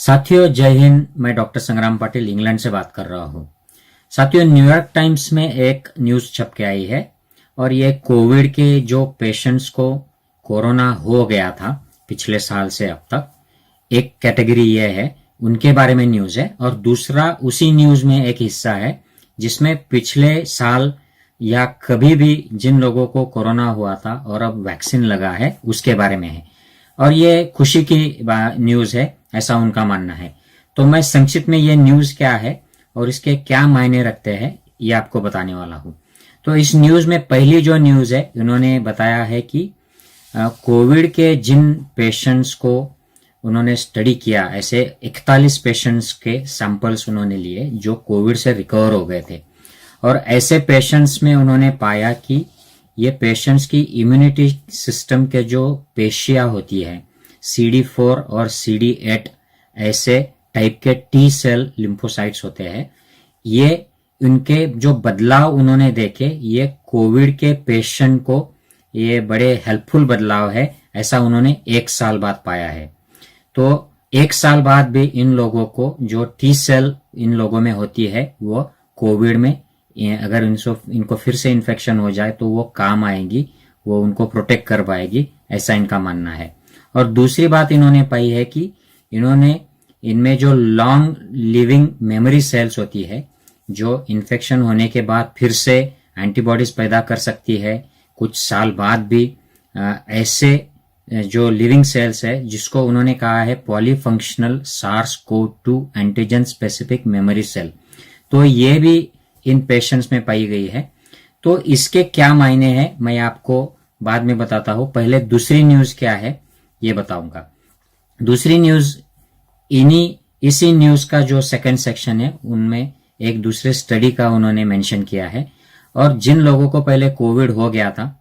साथियों जय हिंद। मैं डॉक्टर संग्राम पाटिल इंग्लैंड से बात कर रहा हूँ। साथियों न्यूयॉर्क टाइम्स में एक न्यूज छप के आई है और ये कोविड के जो पेशेंट्स को कोरोना हो गया था पिछले साल से अब तक, एक कैटेगरी ये है, उनके बारे में न्यूज है। और दूसरा उसी न्यूज में एक हिस्सा है जिसमें पिछले साल या कभी भी जिन लोगों को कोरोना हुआ था और अब वैक्सीन लगा है उसके बारे में है। और ये खुशी की न्यूज है, ऐसा उनका मानना है। तो मैं संक्षिप्त में ये न्यूज क्या है और इसके क्या मायने रखते हैं ये आपको बताने वाला हूं। तो इस न्यूज में पहली जो न्यूज है, उन्होंने बताया है कि कोविड के जिन पेशेंट्स को उन्होंने स्टडी किया, ऐसे 41 पेशेंट्स के सैंपल्स उन्होंने लिए जो कोविड से रिकवर हो गए थे। और ऐसे पेशेंट्स में उन्होंने पाया कि ये पेशेंट्स की इम्यूनिटी सिस्टम के जो पेशियां होती है, CD4 और CD8 ऐसे टाइप के टी सेल लिम्फोसाइट्स होते हैं, ये उनके जो बदलाव उन्होंने देखे, ये कोविड के पेशेंट को ये बड़े हेल्पफुल बदलाव है, ऐसा उन्होंने 1 साल बाद पाया है। तो 1 साल बाद भी इन लोगों को जो टी सेल इन लोगों में होती है वो कोविड में अगर इनको फिर से इन्फेक्शन हो जाए तो वो काम आएगी, वो उनको प्रोटेक्ट कर पाएगी, ऐसा इनका मानना है। और दूसरी बात इन्होंने पाई है कि इन्होंने इनमें जो लॉन्ग लिविंग मेमोरी सेल्स होती है, जो इन्फेक्शन होने के बाद फिर से एंटीबॉडीज पैदा कर सकती है कुछ साल बाद भी, ऐसे जो लिविंग सेल्स है जिसको उन्होंने कहा है polyfunctional SARS-CoV-2 antigen specific memory cell, तो ये भी इन पेशेंट्स में पाई गई है। तो इसके क्या मायने हैं मैं आपको बाद में बताता हूं। पहले दूसरी न्यूज क्या है ये बताऊंगा। दूसरी न्यूज इसी न्यूज का जो सेकंड सेक्शन है उनमें एक दूसरे स्टडी का उन्होंने मेंशन किया है। और जिन लोगों को पहले कोविड हो गया था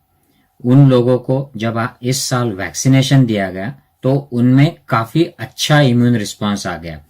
उन लोगों को जब इस साल वैक्सीनेशन दिया गया तो उनमें काफी अच्छा इम्यून रिस्पांस आ गया।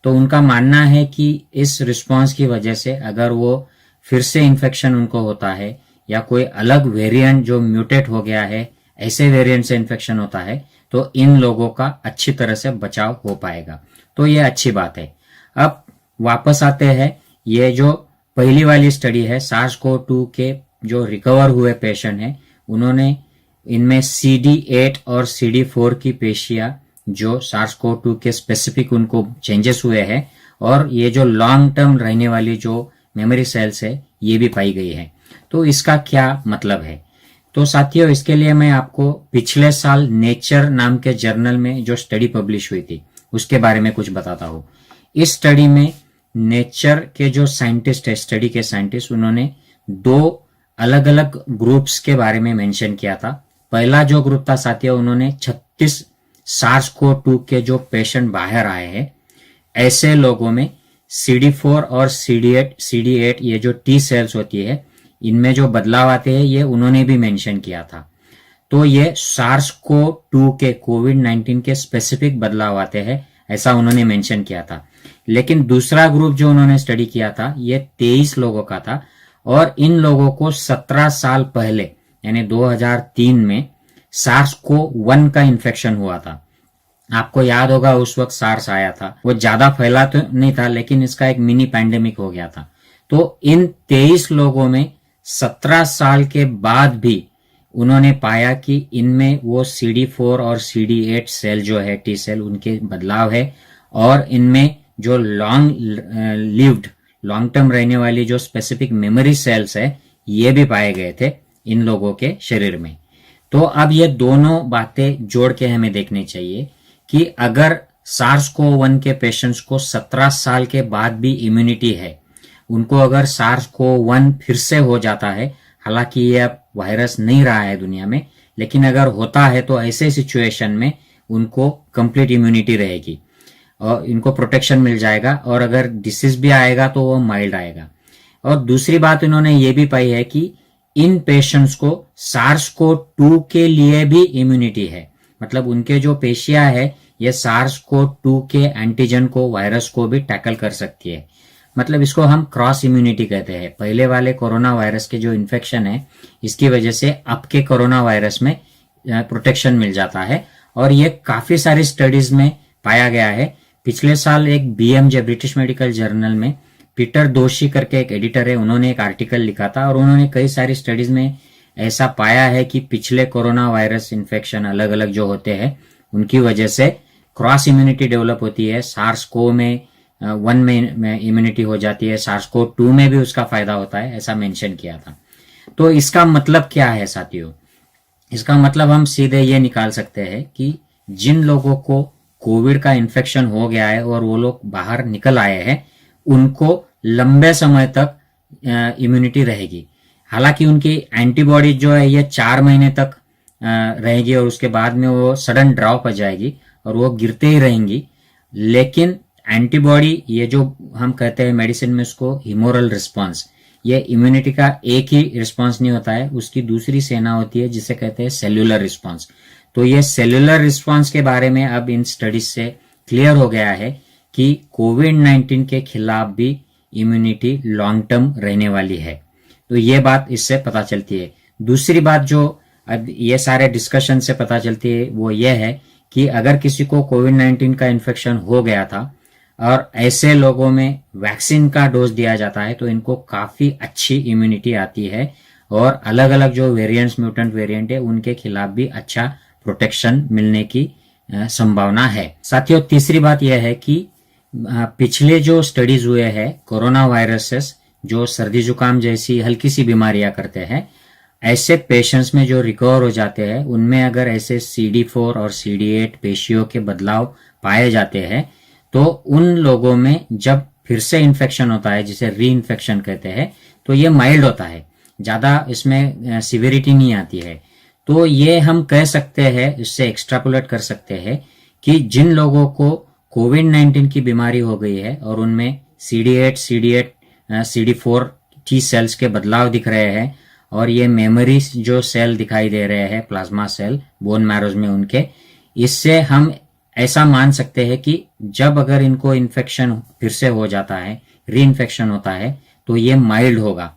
तो उनका मानना है कि इस रिस्पांस की वजह से अगर वो फिर से इन्फेक्शन उनको होता है या कोई अलग वेरिएंट जो म्यूटेट हो गया है, ऐसे वेरिएंट से इन्फेक्शन होता है, तो इन लोगों का अच्छी तरह से बचाव हो पाएगा। तो ये अच्छी बात है। अब वापस आते हैं, ये जो पहली वाली स्टडी है SARS-CoV-2 के जो रिकवर हुए पेशेंट हैं, उन्होंने इनमें CD8 और CD4 की पेशियां जो SARS-CoV-2 के स्पेसिफिक उनको चेंजेस हुए हैं और ये जो लॉन्ग टर्म रहने वाली जो मेमोरी सेल्स है ये भी पाई गई है। तो इसका क्या मतलब है? तो साथियों इसके लिए मैं आपको पिछले साल नेचर नाम के जर्नल में जो स्टडी पब्लिश हुई थी उसके बारे में कुछ बताता हूं। इस स्टडी में नेचर के जो साइंटिस्ट है, स्टडी के साइंटिस्ट, उन्होंने 2 अलग अलग ग्रुप्स के बारे में मेंशन किया था। पहला जो ग्रुप था साथियों, उन्होंने 36 SARS-CoV-2 के जो पेशेंट बाहर आए हैं ऐसे लोगों में CD4 और CD8 ये जो टी सेल्स होती है इनमें जो बदलाव आते हैं ये उन्होंने भी मेंशन किया था। तो ये SARS-CoV-2 के कोविड-19 के स्पेसिफिक बदलाव आते हैं ऐसा उन्होंने मेंशन किया था। लेकिन दूसरा ग्रुप जो उन्होंने स्टडी किया था ये 23 लोगों का था और इन लोगों को 17 साल पहले यानी 2003 में SARS-CoV-1 का इन्फेक्शन हुआ था। आपको याद होगा उस वक्त सार्स आया था, वो ज्यादा फैला तो नहीं था लेकिन इसका एक मिनी पैंडेमिक हो गया था। तो इन 23 लोगों में 17 साल के बाद भी उन्होंने पाया कि इनमें वो CD4 और CD8 सेल जो है टी सेल उनके बदलाव है और इनमें जो लॉन्ग टर्म रहने वाली जो स्पेसिफिक मेमोरी सेल्स है ये भी पाए गए थे इन लोगों के शरीर में। तो अब ये दोनों बातें जोड़ के हमें देखनी चाहिए कि अगर SARS-CoV-1 के पेशेंट्स को 17 साल के बाद भी इम्यूनिटी है, उनको अगर SARS-CoV-1 फिर से हो जाता है, हालांकि ये अब वायरस नहीं रहा है दुनिया में, लेकिन अगर होता है तो ऐसे सिचुएशन में उनको कंप्लीट इम्यूनिटी रहेगी और इनको प्रोटेक्शन मिल जाएगा और अगर डिसीज भी आएगा तो वो माइल्ड आएगा। और दूसरी बात इन्होंने ये भी पाई है कि इन पेशेंट्स को SARS-CoV-2 के लिए भी इम्यूनिटी है, मतलब उनके जो पेशियां है ये SARS-CoV-2 के एंटीजन को, वायरस को भी टैकल कर सकती है। मतलब इसको हम क्रॉस इम्यूनिटी कहते हैं। पहले वाले कोरोना वायरस के जो इन्फेक्शन है इसकी वजह से अब के कोरोना वायरस में प्रोटेक्शन मिल जाता है और ये काफी सारी स्टडीज में पाया गया है पिछले साल एक बीएमजे ब्रिटिश मेडिकल जर्नल में पीटर दोशी करके एक एडिटर है, उन्होंने एक आर्टिकल लिखा था और उन्होंने कई सारी स्टडीज में ऐसा पाया है कि पिछले कोरोना वायरस इन्फेक्शन अलग अलग जो होते हैं उनकी वजह से क्रॉस इम्यूनिटी डेवलप होती है। सार्स को में 1 में इम्यूनिटी हो जाती है, सार्स को 2 में भी उसका फायदा होता है, ऐसा मेंशन किया था। तो इसका मतलब क्या है साथियों? इसका मतलब हम सीधे ये निकाल सकते हैं कि जिन लोगों को कोविड का इन्फेक्शन हो गया है और वो लोग बाहर निकल आए हैं, उनको लंबे समय तक इम्यूनिटी रहेगी। हालांकि उनकी एंटीबॉडी जो है ये 4 महीने तक रहेगी और उसके बाद में वो सडन ड्रॉप आ जाएगी और वो गिरते ही रहेंगी। लेकिन एंटीबॉडी, ये जो हम कहते हैं मेडिसिन में उसको ह्यूमोरल रिस्पॉन्स, ये इम्यूनिटी का एक ही रिस्पॉन्स नहीं होता है, उसकी दूसरी सेना होती है जिसे कहते हैं सेल्यूलर रिस्पॉन्स। तो ये सेल्यूलर रिस्पॉन्स के बारे में अब इन स्टडीज से क्लियर हो गया है कि कोविड-19 के खिलाफ भी इम्यूनिटी लॉन्ग टर्म रहने वाली है। तो ये बात इससे पता चलती है। दूसरी बात जो अब ये सारे डिस्कशन से पता चलती है वो ये है कि अगर किसी को कोविड-19 का इन्फेक्शन हो गया था और ऐसे लोगों में वैक्सीन का डोज दिया जाता है तो इनको काफी अच्छी इम्यूनिटी आती है और अलग अलग जो वेरिएंट्स, म्यूटेंट वेरिएंट है, उनके खिलाफ भी अच्छा प्रोटेक्शन मिलने की संभावना है। साथियों, तीसरी बात यह है कि पिछले जो स्टडीज हुए हैं कोरोना वायरसेस जो सर्दी जुकाम जैसी हल्की सी बीमारियां करते हैं, ऐसे पेशेंट्स में जो रिकवर हो जाते हैं उनमें अगर ऐसे CD4 और CD8 पेशियों के बदलाव पाए जाते हैं तो उन लोगों में जब फिर से इन्फेक्शन होता है, जिसे री इन्फेक्शन कहते हैं, तो ये माइल्ड होता है, ज्यादा इसमें सिविरिटी नहीं आती है। तो ये हम कह सकते हैं, इससे एक्सट्रापोलेट कर सकते हैं कि जिन लोगों को कोविड-19 की बीमारी हो गई है और उनमें CD8, CD4 T सेल्स के बदलाव दिख रहे हैं और ये मेमोरी जो सेल दिखाई दे रहे हैं, प्लाज्मा सेल बोन मैरोज में उनके, इससे हम ऐसा मान सकते हैं कि जब अगर इनको इन्फेक्शन फिर से हो जाता है, री इन्फेक्शन होता है, तो ये माइल्ड होगा।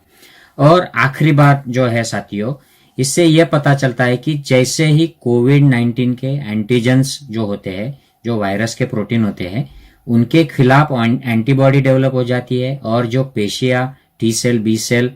और आखिरी बात जो है साथियों, इससे यह पता चलता है कि जैसे ही कोविड-19 के एंटीजेंस जो होते हैं, जो वायरस के प्रोटीन होते हैं, उनके खिलाफ एंटीबॉडी डेवलप हो जाती है और जो पेशियां T cell, B cell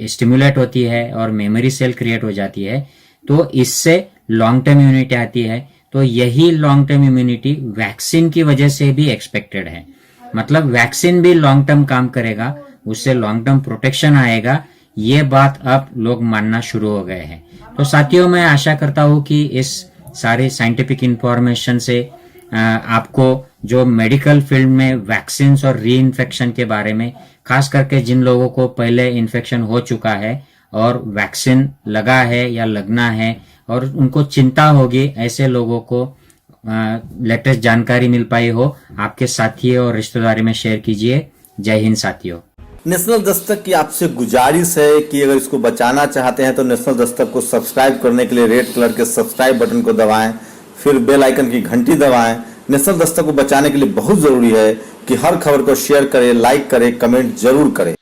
stimulate होती है और मेमोरी सेल क्रिएट हो जाती है, तो इससे लॉन्ग टर्म इम्यूनिटी आती है। तो यही लॉन्ग टर्म इम्यूनिटी वैक्सीन की वजह से भी एक्सपेक्टेड है। मतलब वैक्सीन भी लॉन्ग टर्म काम करेगा, उससे लॉन्ग टर्म प्रोटेक्शन आएगा। ये बात अब लोग मानना शुरू हो गए हैं। तो साथियों, मैं आशा करता हूं कि इस सारी साइंटिफिक इंफॉर्मेशन से आपको जो मेडिकल फील्ड में वैक्सीन और री इन्फेक्शन के बारे में, खास करके जिन लोगों को पहले इन्फेक्शन हो चुका है और वैक्सीन लगा है या लगना है और उनको चिंता होगी, ऐसे लोगों को लेटेस्ट जानकारी मिल पाई हो, आपके साथी और रिश्तेदारी में शेयर कीजिए। जय हिंद साथियों। नेशनल दस्तक की आपसे गुजारिश है कि अगर इसको बचाना चाहते हैं तो नेशनल दस्तक को सब्सक्राइब करने के लिए रेड कलर के सब्सक्राइब बटन को दबाएं, फिर बेल आइकन की घंटी दबाएं। नेशनल दस्तक को बचाने के लिए बहुत जरूरी है कि हर खबर को शेयर करें, लाइक करें, कमेंट जरूर करें।